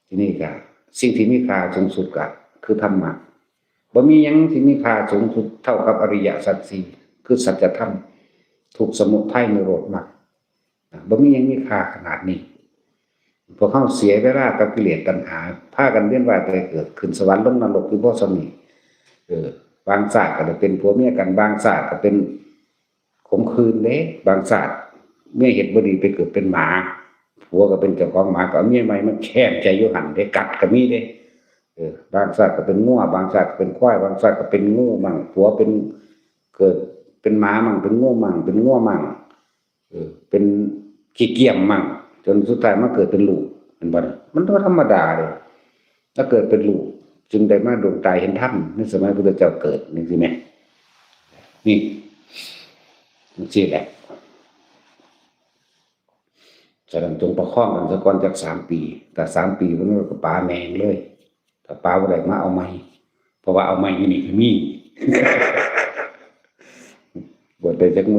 ทีนี้ก็สิ่งที่มีค่าสูงสุดก็คือธรรมะบ่มีหยังที่มีค่าสูงสุดเท่ากับอริยสัจสี่คือสัจธรรมทุกข์สมุทัยนิโรธมรรคบ่มีหยังมีค่าขนาดนี้พวกเขาเสียเวลากับกิเลสตัณหาพากันเวียนว่ายตายเกิดขึ้นสวรรค์ลงนรกอยู่บ่ซ้ำนี้บางชาติก็ได้เป็นผัวเมียกันบางชาติก็เป็นข่มขืนเด้บางชาติเมียเฮ็ดบ่ดีไปเกิดเป็นหมาผัวก็เป็นเจ้าของหมาก็เอาเมียใหม่มาแค้นใจอยู่หั่นได้กัดก็มีเด้บางชาติก็เป็นงัวบางชาติก็เป็นควายบางชาติก็เป็นงูมั่งผัวเป็นเกิดเป็นหมามั่งเป็นงูมั่งเป็นงัวมั่งเป็นขี้เกียจมั่งจนสุดท้ายมาเกิดเป็นลูกมันบ่มันก็ธรรมดาเด้ถ้าเกิดเป็นลูกจึงได้มาดวงตาเห็นธรรมในสมัยพุทธเจ้าเกิดนี่สิแม่นี่มันสิแหละฉะนั้นจงประคองกันซะก่อนจัก3 ปีแต่3 ปีมันก็ปาแมงเลยถ้าปาบ่ได้มาเอาใหม่เพราะว่าเอาใหม่อยู่นี่ก็มีบวชได้จักมื้อ